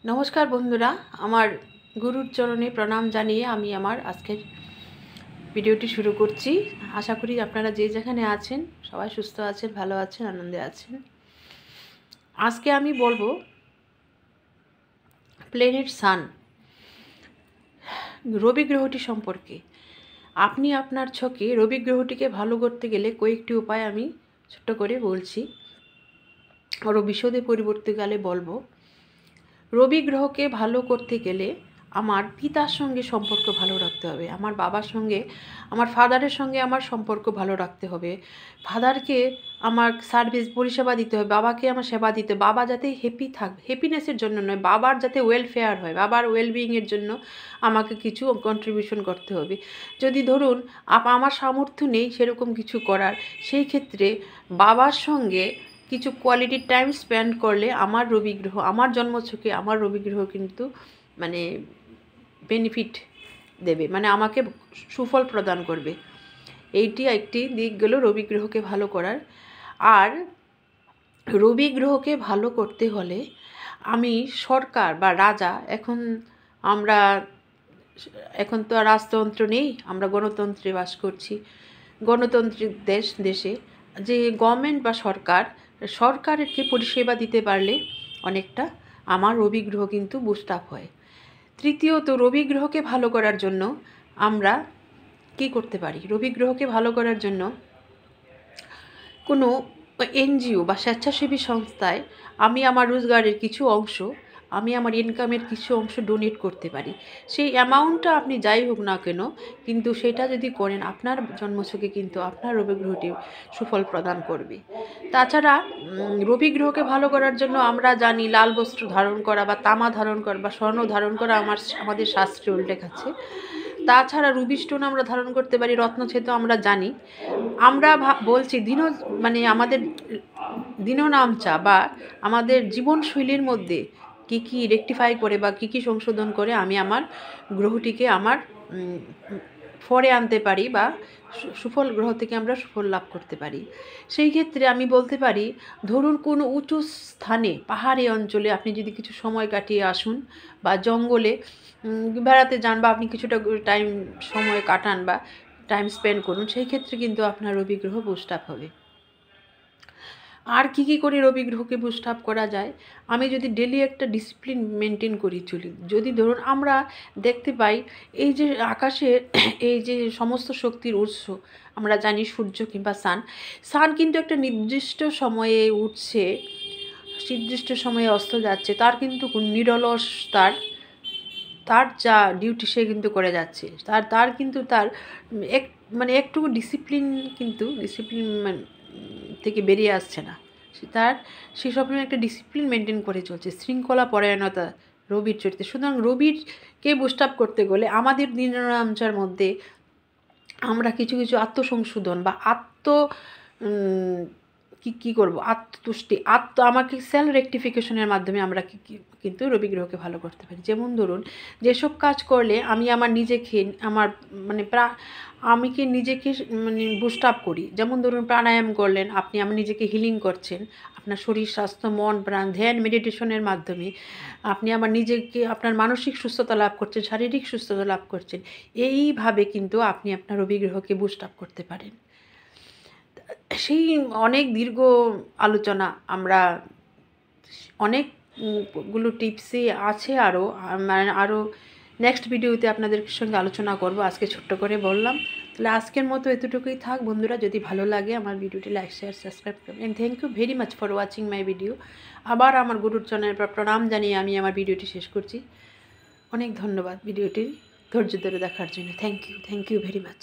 নমস্কার বন্ধুরা, আমার গুরুর চরণে প্রণাম জানিয়ে আমি আমার আজকের ভিডিওটি শুরু করছি। আশা করি আপনারা যে যেখানে আছেন সবাই সুস্থ আছেন, ভালো আছেন, আনন্দে আছেন। আজকে আমি বলবো প্ল্যানেট সান, রবি গ্রহটি সম্পর্কে। আপনি আপনার ছকে রবি গ্রহটিকে ভালো করতে গেলে কয়েকটি উপায় আমি ছোট্ট করে বলছি, আরও বিশদে পরিবর্তীকালে বলবো। রবি গ্রহকে ভালো করতে গেলে আমার পিতার সঙ্গে সম্পর্ক ভালো রাখতে হবে, আমার বাবার সঙ্গে, আমার ফাদারের সঙ্গে আমার সম্পর্ক ভালো রাখতে হবে। ফাদারকে আমার সার্ভিস পরিষেবা দিতে হবে, বাবাকে আমার সেবা দিতে, বাবা যাতে হ্যাপি থাক, হ্যাপিনেসের জন্য নয়, বাবার যাতে ওয়েলফেয়ার হয়, বাবার ওয়েলবিংয়ের জন্য আমাকে কিছু কন্ট্রিবিউশন করতে হবে। যদি ধরুন আমার সামর্থ্য নেই সেরকম কিছু করার, সেই ক্ষেত্রে বাবার সঙ্গে কিছু কোয়ালিটি টাইম স্পেন্ড করলে আমার রবি গ্রহ, আমার জন্মছকে আমার রবি গ্রহ কিন্তু মানে বেনিফিট দেবে, মানে আমাকে সুফল প্রদান করবে। এইটি একটি দিক গেল রবি গ্রহকে ভালো করার। আর রবি গ্রহকে ভালো করতে হলে আমি সরকার বা রাজা, এখন তো আর রাজতন্ত্র নেই, আমরা গণতন্ত্রে বাস করছি, গণতান্ত্রিক দেশে যে গভর্নমেন্ট বা সরকারকে পরিষেবা দিতে পারলে অনেকটা আমার রবি গ্রহ কিন্তু বুস্ট আপ হয়। তৃতীয়ত, রবি গ্রহকে ভালো করার জন্য আমরা কি করতে পারি? রবি গ্রহকে ভালো করার জন্য কোনো এনজিও বা স্বেচ্ছাসেবী সংস্থায় আমি আমার রোজগারের কিছু অংশ, আমি আমার ইনকামের কিছু অংশ ডোনেট করতে পারি। সেই অ্যামাউন্টটা আপনি যাই হোক না কেন, কিন্তু সেটা যদি করেন আপনার জন্মছকে কিন্তু আপনার রবি গ্রহটি সুফল প্রদান করবে। তাছাড়া রবি গ্রহকে ভালো করার জন্য আমরা জানি লাল বস্ত্র ধারণ করা বা তামা ধারণ করা বা স্বর্ণ ধারণ করা আমাদের শাস্ত্রে উল্লেখ আছে। তাছাড়া রুবি স্টোন আমরা ধারণ করতে পারি, রত্নছেদ আমরা জানি। আমরা বলছি মানে আমাদের দিননামচা বা আমাদের জীবনশৈলীর মধ্যে কি কি রেকটিফাই করে বা কি কি সংশোধন করে আমি আমার গ্রহটিকে আমার ফরে আনতে পারি বা সুফল গ্রহ থেকে আমরা সুফল লাভ করতে পারি। সেই ক্ষেত্রে আমি বলতে পারি, ধরুন কোনো উঁচু স্থানে, পাহাড়ি অঞ্চলে আপনি যদি কিছু সময় কাটিয়ে আসুন বা জঙ্গলে বেড়াতে যান বা আপনি কিছুটা সময় কাটান বা টাইম স্পেন্ড করুন, সেই ক্ষেত্রে কিন্তু আপনার রবি গ্রহ বুস্ট আপ হবে। আর কি কি করে রবি গ্রহকে বুস্ট আপ করা যায়? আমি যদি ডেলি একটা ডিসিপ্লিন মেনটেন করি চলি, যদি ধরুন আমরা দেখতে পাই এই যে আকাশের এই যে সমস্ত শক্তির উৎস আমরা জানি সূর্য কিংবা সান কিন্তু একটা নির্দিষ্ট সময়ে উঠছে, নির্দিষ্ট সময়ে অস্ত যাচ্ছে, তার কিন্তু নিরলস তার যা ডিউটি সে কিন্তু করে যাচ্ছে, তার কিন্তু তার একটু ডিসিপ্লিন থেকে বেরিয়ে আসছে না, সে সবসময় একটা ডিসিপ্লিন মেনটেন করে চলছে, শৃঙ্খলা পরায়ণতা রবির চরিত্রে। সুতরাং রবিরকে বুস্ট আপ করতে গেলে আমাদের দিননামচার মধ্যে আমরা কিছু কিছু আত্মসংশোধন বা কী করবো, আত্মতুষ্টি, আমাকে সেলফ রেকটিফিকেশনের মাধ্যমে আমরা কিন্তু রবি গ্রহকে ভালো করতে পারি। যেমন ধরুন, যেসব কাজ করলে আমি আমার নিজেকে নিজেকে বুস্ট আপ করি, যেমন ধরুন প্রাণায়াম করলেন, আপনি আমার নিজেকে হিলিং করছেন, আপনার শরীর স্বাস্থ্য মন প্রাণ ধ্যান মেডিটেশনের মাধ্যমে আপনি আপনার মানসিক সুস্থতা লাভ করছেন, শারীরিক সুস্থতা লাভ করছেন। এইভাবে কিন্তু আপনি আপনার রবি গ্রহকে বুস্ট আপ করতে পারেন। সেই অনেক দীর্ঘ আলোচনা, আমরা অনেকগুলো টিপসই আছে, আরও নেক্সট ভিডিওতে আপনাদের সঙ্গে আলোচনা করব। আজকে ছোট্ট করে বললাম। তাহলে আজকের মতো এতটুকুই থাক বন্ধুরা। যদি ভালো লাগে আমার ভিডিওটি লাইক শেয়ার সাবস্ক্রাইব করবেন। Thank you very much for watching my video. আবার আমার গুরুর চরণের প্রণাম জানিয়ে আমি আমার ভিডিওটি শেষ করছি। অনেক ধন্যবাদ ভিডিওটি ধৈর্য ধরে দেখার জন্য। Thank you very much.